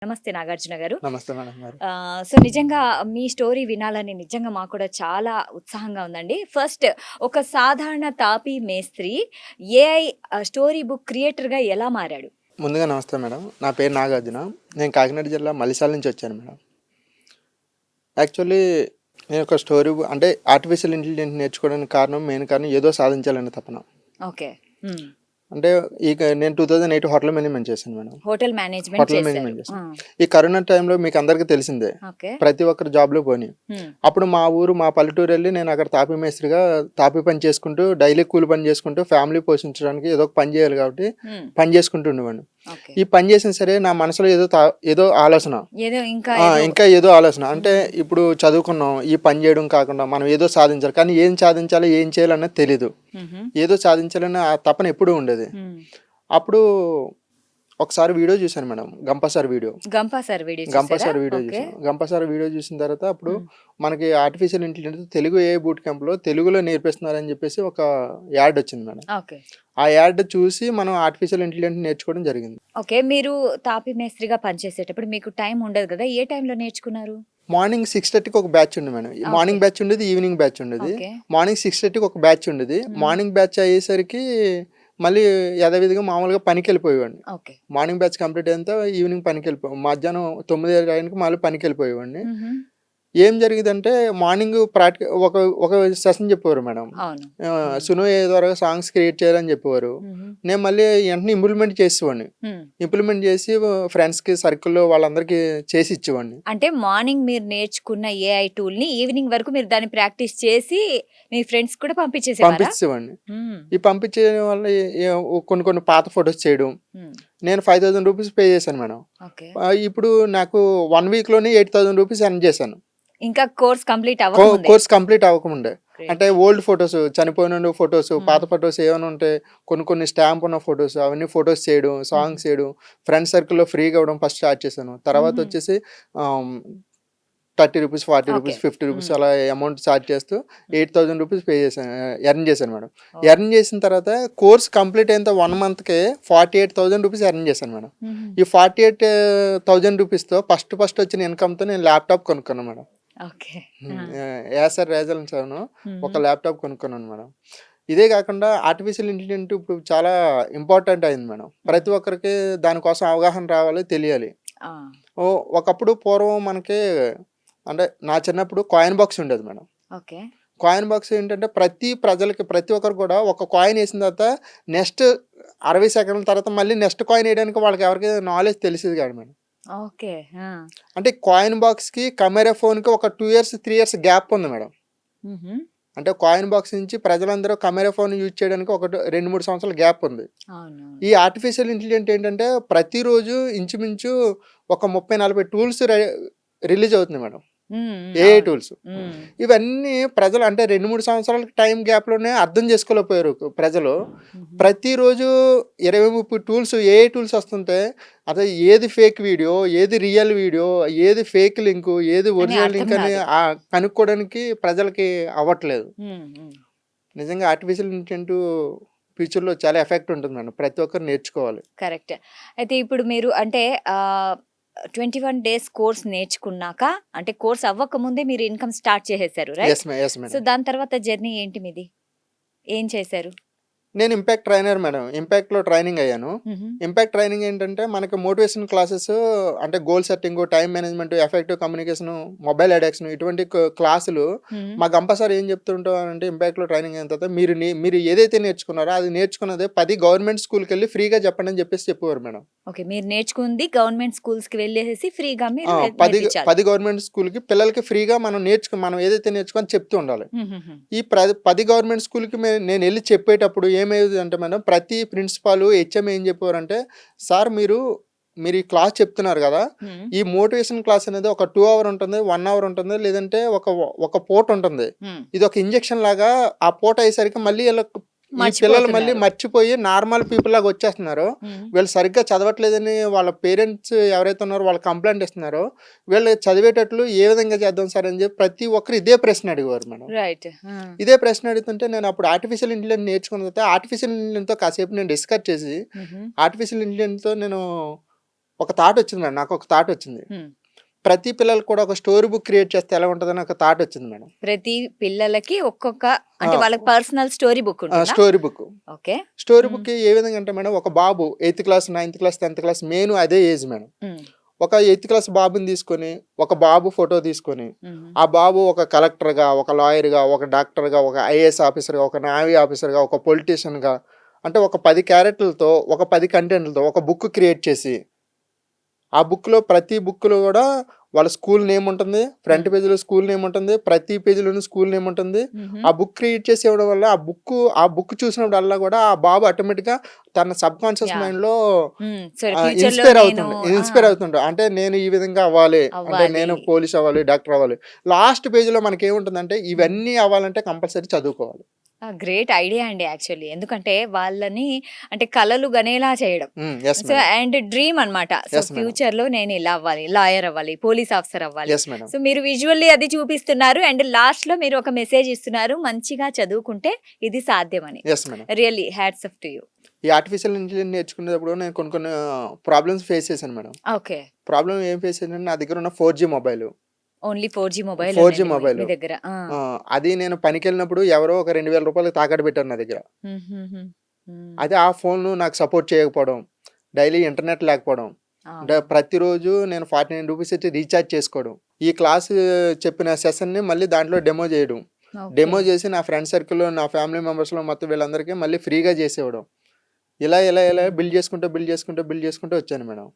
నమస్తే నాగార్జున గారు. నమస్తే మేడం గారు. సో, నిజంగా మీ స్టోరీ వినాలని నిజంగా మాకు కూడా చాలా ఉత్సాహంగా ఉందండి. ఫస్ట్ ఒక సాధారణ తాపీ మేస్త్రి ఏఐ స్టోరీ బుక్ క్రియేటర్‌గా ఎలా మారాడు? ముందుగా నమస్తే మేడం. నా పేరు నాగార్జున. నేను కాకినాడ జిల్లా మలిసాల నుంచి వచ్చాను మేడం. యాక్చువల్లీ నేను ఒక స్టోరీ అంటే ఆర్టిఫిషియల్ ఇంటెలిజెన్స్ నేర్చుకోవడానికి మెయిన్ కారణం ఏదో సాధించాలనే తపన. ఓకే. హ్మ్. అంటే నేను 2008 హోటల్ మేనేజ్మెంట్ చేశాను మేడం. హోటల్ మేనేజ్మెంట్ హోటల్ చేశారు. మేనేజ్మెంట్ చేశాను. ఈ కరోనా టైంలో మీకు అందరికీ తెలిసిందే. ఓకే. ప్రతి ఒక్కరు జాబ్‌లో పోయినాయి. హ్మ్. అప్పుడు మా పల్లెటూరు వెళ్ళి నేను అక్కడ తాపీ మేస్త్రిగా తాపీ పని చేసుకుంటూ డైలీ కూలి పని చేసుకుంటూ ఫ్యామిలీ పోషించడానికి ఏదో ఒక పని చేయాలి కాబట్టి హ్మ్. పని చేసుకుంటూ ఉండేవాడిని. ఓకే. ఈ పని చేసిన సరే నా మనసులో ఏదో ఆలోచన, ఏదో ఇంకా ఇంకా ఏదో ఆలోచన. అంటే ఇప్పుడు చదువుకున్నాం, ఈ పని చేయడం కాకుండా మనం ఏదో సాధించాలి. కానీ ఏం సాధించాలి, ఏం చేయాలన్నది తెలీదు. హుహు. ఏదో సాధించాలన్న ఆ తపన ఎప్పుడూ ఉండేది. హ్మ్. అప్పుడు ఒకసారి వీడియో చూశాను మేడం. గంప సార్ వీడియో ఓకే. చూసాను. గంప సార్ వీడియో చూసిన తర్వాత అప్పుడు హ్మ్. మనకి artificial intelligence Telugu AI boot క్యాంప్లో తెలుగులో నేర్పిస్తున్నారని చెప్పేసి ఒక యాడ్ వచ్చింది మేడం. ఓకే. ఆ యాడ్ చూసి మనం ఆర్టిఫిషియల్ ఇంటెలిజెన్స్ నేర్చుకోవడం జరిగింది. ఓకే. మీరు తాపీ మేస్త్రిగా పనిచేసేటప్పుడు మీకు టైం ఉండదు కదా! ఏ టైంలో నేర్చుకున్నారు? మార్నింగ్ 6:30కి ఒక బ్యాచ్ ఉంది మేడం. మార్నింగ్ బ్యాచ్ ఉండేది, ఈవినింగ్ బ్యాచ్ ఉండేది. ఓకే. మార్నింగ్ 6:30కి ఒక బ్యాచ్ ఉండేది. మార్నింగ్ బ్యాచ్ అయ్యేసరికి మళ్ళీ యథావిధిగా మామూలుగా పనికెళ్ళిపోయేవాడిని. ఓకే. మార్నింగ్ బ్యాచ్ కంప్లీట్ అయినంత ఈవినింగ్ మధ్యాహ్నం 9 టైంకి మళ్ళీ పనికెళ్ళిపోయేవాడిని. హుహు. ఏం జరిగేదంటే మార్నింగ్ ఒక ఒక సెషన్ చెప్పేవారు మేడం. అవును. సును ఏ ద్వారా సాంగ్స్ క్రియేట్ చేయాలని చెప్పేవారు. హుహు. నేను మళ్ళీ వెంటనే ఇంప్లిమెంట్ చేసేవాడిని. హ్మ్. ఇంప్లిమెంట్ చేసి ఫ్రెండ్స్‌కి, సర్కిల్‌లో వాళ్ళందరికీ చేసి ఇచ్చేవాడిని. అంటే మార్నింగ్ మీరు నేర్చుకున్న ఏఐ టూల్‌ని ఈవినింగ్ వరకు మీరు దాన్ని ప్రాక్టీస్ చేసి మీ ఫ్రెండ్స్ కూడా పంపించేసేవారా? పంపించేవాడిని. హ్మ్. ఈ పంపించేయడం వల్ల కొన్ని పాత ఫోటోస్ చేయడం. హ్మ్. నేను 5,000 రూపీస్ పే చేశాను మేడం. ఓకే. ఇప్పుడు నాకు 1 వీక్‌లోనే 8,000 రూపీస్ ఎర్న్ చేశాను. ఇంకా కోర్స్ కంప్లీట్ అవ్వకముందే. కోర్స్ కంప్లీట్ అవ్వకముందే. గ్రేట్. అంటే ఓల్డ్ ఫోటోస్, చనిపోయిన ఫోటోస్, హ్మ్. పాత ఫోటోస్ ఏమైనా ఉంటే కొన్ని స్టాంప్ ఉన్న ఫోటోస్ అవన్నీ ఫోటోస్ చేయడం, సాంగ్స్ చేయడం, ఫ్రెండ్ సర్కిల్‌లో ఫ్రీగా ఇవ్వడం ఫస్ట్ స్టార్ట్ చేశాను. తర్వాత హుహు. వచ్చేసి ఆహ్, 30 రూపీస్, 40 ఓకే. రూపీస్, 50 రూపీస్ హ్మ్. అలా అమౌంట్ స్టార్ట్ చేస్తూ 8,000 రూపీస్ పే చేశాను. ఎర్న్ చేశాను మేడం. ఓహ్! ఎర్న్ చేసిన తర్వాత కోర్స్ కంప్లీట్ అయిన 1 మంత్‌కే 48,000 రూపీస్ ఎర్న్ చేశాను మేడం. హుహు. ఈ 48,000 రూపీస్‌తో ఫస్ట్ వచ్చిన ఇన్‌కమ్‌తో నేను ల్యాప్‌టాప్ కొనుక్కున్నాను మేడం. ఓకే. ఆ! యాసర్ రేజల్ సెవెన్ ఒక హుహు. ల్యాప్‌టాప్ కొనుక్కున్నాను మేడం. ఇదే కాకుండా ఆర్టిఫిషియల్ ఇంటెలిజెన్స్ ఇప్పుడు చాలా ఇంపార్టెంట్ అయింది మేడం. ప్రతి ఒక్కరికి దానికోసం అవగాహన రావాలి, తెలియాలి. ఆ! ఒకప్పుడు పూర్వం మనకి అంటే నా చిన్నప్పుడు కాయిన్ బాక్స్ ఉండేది మేడం. ఓకే. కాయిన్ బాక్స్ ఏంటంటే ప్రతి ఒక్కరు కూడా ఒక కాయిన్ వేసిన తర్వాత నెక్స్ట్ 60 సెకండ్ల తర్వాత మళ్ళీ నెక్స్ట్ కాయిన్ వేయడానికి వాళ్ళకి ఎవరికి నాలెడ్జ్ తెలిసేది కాదు మేడం. ఓకే. ఆ! అంటే కాయిన్ బాక్స్‌కి, కెమెరా ఫోన్‌కి ఒక 2 ఇయర్స్, 3 ఇయర్స్ గ్యాప్ ఉంది మేడం. హుహు. అంటే కాయిన్ బాక్స్ నుంచి ప్రజలందరూ కెమెరా ఫోన్ యూజ్ చేయడానికి ఒక 2, 3 సంవత్సరాల గ్యాప్ ఉంది. అవునవును. ఈ ఆర్టిఫిషియల్ ఇంటెలిజెన్స్ ఏంటంటే ప్రతిరోజు ఇంచుమించు ఒక 30, 40 టూల్స్ రిలీజ్ అవుతుంది మేడం. హ్మ్. హ్మ్. ఏఐ అవును. టూల్స్. హ్మ్. ఇవన్నీ ప్రజలు అంటే 2, 3 సంవత్సరాల టైం గ్యాప్‌లోనే అర్థం చేసుకోలేకపోయారు ప్రజలు. హుహు. ప్రతిరోజు 20, 30 టూల్స్ ఏఐ టూల్స్ వస్తుంటే అసలు ఏది ఫేక్ వీడియో, ఏది రియల్ వీడియో, ఏది ఫేక్ లింకు, ఏది అని ఒరిజినల్ అర్థం లింక్ అని కాదు. కనుక్కోవడానికి ప్రజలకి అవ్వట్లేదు. హ్మ్. హ్మ్. నిజంగా ఆర్టిఫిషియల్ ఇంటెలిజెంట్ ఫ్యూచర్‌లో చాలా ఎఫెక్ట్ ఉంటుంది మేడం. ప్రతి ఒక్కరు నేర్చుకోవాలి. కరెక్ట్. అయితే ఇప్పుడు మీరు అంటే 21 డేస్ కోర్స్ నేర్చుకున్నాక అంటే కోర్స్ అవ్వకముందే మీరు ఇన్‌కమ్ స్టార్ట్ చేసేసారు. రైట్? Yes so, madam. దాని తర్వాత జర్నీ ఏంటి మీది? ఏం చేశారు? నేను ఇంపాక్ట్ ట్రైనర్ మేడం. ఇంపాక్ట్‌లో ట్రైనింగ్ అయ్యాను. హుహు. ఇంపాక్ట్ ట్రైనింగ్ ఏంటంటే మనకి మోటివేషన్ క్లాసెస్ అంటే goal setting, time management, effective communication, mobile addiction ఇటువంటి క్లాసులు హ్మ్. మా గంప సార్ ఏం చెప్తుంటారంటే ఇంపాక్ట్‌లో ట్రైనింగ్ అయిన తర్వాత మీరు ఏదైతే నేర్చుకున్నారో అది నేర్చుకున్నదే 10 గవర్నమెంట్ స్కూల్‌కెళ్ళి ఫ్రీగా చెప్పండి అని చెప్పేవారు మేడం. ఓకే. మీరు నేర్చుకుంది గవర్నమెంట్ స్కూల్స్‌కి వెళ్ళేసేసి ఫ్రీగా మీరు 10 నేర్పించాలి. గవర్నమెంట్ స్కూల్‌కి పిల్లలకి ఫ్రీగా మనం ఏదైతే నేర్చుకొని చెప్తూ ఉండాలి. హుహుహు. ఈ 10 గవర్నమెంట్ స్కూల్‌కి నేనెళ్ళి చెప్పేటప్పుడు ఏమయ్యేదంటే మేడం, ప్రతి ప్రిన్సిపాలు, హెచ్ఎం ఏం చెప్పేవారంటే, "సార్ మీరు ఈ క్లాస్ చెప్తున్నారు గదా! హ్మ్. ఈ మోటివేషన్ క్లాస్ అనేది ఒక 2 అవర్ ఉంటుంది, 1 అవర్ ఉంటుంది, లేదంటే ఒక పూట ఉంటుంది. హ్మ్. ఇదొక ఇంజెక్షన్ లాగా ఆ పూట అయ్యేసరికి మళ్ళీ ఈ పిల్లలు మళ్ళీ మర్చిపోతున్నారు. మర్చిపోయి నార్మల్ పీపుల్ లాగా వచ్చేస్తున్నారు. హ్మ్. వీళ్ళు సరిగ్గా చదవట్లేదని వాళ్ళ పేరెంట్స్ ఎవరైతే ఉన్నారో వాళ్ళు కంప్లెయింట్ ఇస్తున్నారో, వీళ్ళు చదివేటట్లు ఏ విధంగా చేద్దాం సార్ అని చెప్పి ప్రతి ఒక్కరు ఇదే ప్రశ్న అడిగేవారు మేడం. రైట్. ఆ! ఇదే ప్రశ్న అడుగుతుంటే నేను అప్పుడు ఆర్టిఫిషియల్ ఇంటెలిజెన్స్ నేర్చుకున్న తర్వాత ఆర్టిఫిషియల్ ఇంటెలిజెన్స్‌తో కాసేపు నేను డిస్కస్ చేసి, హుహు. ఆర్టిఫిషియల్ ఇంటెలిజెన్స్‌తో నేను ఒక థాట్ వచ్చింది మేడం. నాకు ఒక థాట్ వచ్చింది. హ్మ్. ప్రతి పిల్లలకి కూడా ఒక స్టోరీ బుక్ క్రియేట్ చేస్తే ఎలా ఉంటదని ఒక థాట్ వచ్చింది మేడం. ప్రతి పిల్లలకి ఒక్కొక్క అంటే ఆ! వాళ్ళకి పర్సనల్ స్టోరీ బుక్ ఉంటుందా? Story book. ఓకే. స్టోరీ హ్మ్. బుక్ ఏ విధంగా అంటే మేడం, ఒక బాబు 8థ్ క్లాస్, 9థ్ క్లాస్, 10థ్ క్లాస్ మెయిన్ అదే ఏజ్ మేడం. హ్మ్. ఒక 8థ్ క్లాస్ బాబుని తీసుకొని, ఒక బాబు ఫోటో తీసుకొని, హుహు. ఆ బాబు ఒక కలెక్టర్‌గా, ఒక లాయర్‌గా, ఒక డాక్టర్‌గా, ఒక ఐఏఎస్ ఆఫీసర్‌గా, ఒక నేవీ ఆఫీసర్‌గా, ఒక పొలిటీషియన్‌గా అంటే ఒక 10 క్యారెక్టర్‌లతో, ఒక 10 కంటెంట్‌లతో ఒక బుక్ క్రియేట్ చేసి, ఆ బుక్‌లో ప్రతి బుక్‌లో గూడా వాళ్ళ స్కూల్ నేమ్ ఉంటుంది. ఫ్రంట్ హ్మ్. పేజ్‌లో స్కూల్ నేమ్ ఉంటుంది. ప్రతి పేజ్‌లోను స్కూల్ నేమ్ ఉంటుంది. హుహు. ఆ బుక్ క్రియేట్ చేసి ఇవ్వడం వల్ల ఆ బుక్ చూసినప్పుడల్లా గూడా ఆ బాబు ఆటోమేటిక్‌గా తన సబ్‌కాన్షియస్ యాహ్! మైండ్‌లో సరే ఫ్యూచర్‌లో ఇన్‌స్పైర్ నేను అవుతుండు. ఆ! ఇన్‌స్పైర్ అవుతుండు. అంటే నేను ఈ విధంగా అవ్వాలి. అంటే అవ్వాలి. నేను పోలీస్ అవ్వాలి, డాక్టర్ అవ్వాలి. లాస్ట్ పేజ్‌లో మనకేముంటుందంటే హ్మ్. ఇవన్నీ అవ్వాలంటే కంపల్సరీ చదువుకోవాలి. గ్రేట్ ఐడియా అండి యాక్చువల్లీ. ఎందుకంటే వాళ్ళని అంటే కలలు గనేలా చేయడం. Yes so, madam. And dream అన్నమాట. So, yes madam. ఫ్యూచర్‌లో నేను ఇలా అవ్వాలి, లాయర్ అవ్వాలి, పోలీస్ ఆఫీసర్ అవ్వాలి. Yes madam. సో, మీరు విజువల్లీ అది చూపిస్తున్నారు. అండ్ లాస్ట్‌లో మీరు ఒక మెసేజ్ ఇస్తున్నారు. మంచిగా చదువుకుంటే ఇది సాధ్యమని. Yes madam. Really hats off to you. ఈ ఆర్టిఫిషియల్ ఇంటెలిజెన్స్ నేర్చుకునేటప్పుడు నేను కొన్ని కొన్ని ప్రాబ్లమ్స్ ఫేస్ చేశాను మేడం. ఓకే. ప్రాబ్లమ్ ఏం ఫేస్ చేశానంటే నా దగ్గర ఉన్న 4జీ మొబైల్. ఓన్లీ 4జీ మొబైల్ 4జీ ఉండింది మీ మొబైల్. దగ్గర. ఆ! అది నేను పనికెళ్ళినప్పుడు ఎవరో ఒక రూ. 2000 తాకట్టు పెట్టారు నా దగ్గర. హుహుహు. హ్మ్. అదే ఆ ఫోన్ నాకు సపోర్ట్ చేయకపోవడం, డైలీ ఇంటర్నెట్ లేకపోవడం, అంటే అవును. ప్రతిరోజు నేను రూ. 49 ఇచ్చి రీచార్జ్ చేసుకోవడం. ఈ క్లాస్ చెప్పిన సెషన్‌ని మళ్ళీ దాంట్లో డెమో చేయడం. ఓకే. డెమో చేసి నా ఫ్రెండ్ సర్కిల్‌లో, నా ఫ్యామిలీ మెంబర్స్‌లో మొత్తం వీళ్ళందరికీ మళ్ళీ ఫ్రీగా చేసేవ్వడం. ఇలా హ్మ్. బిల్డ్ చేసుకుంటూ వచ్చాను మేడం.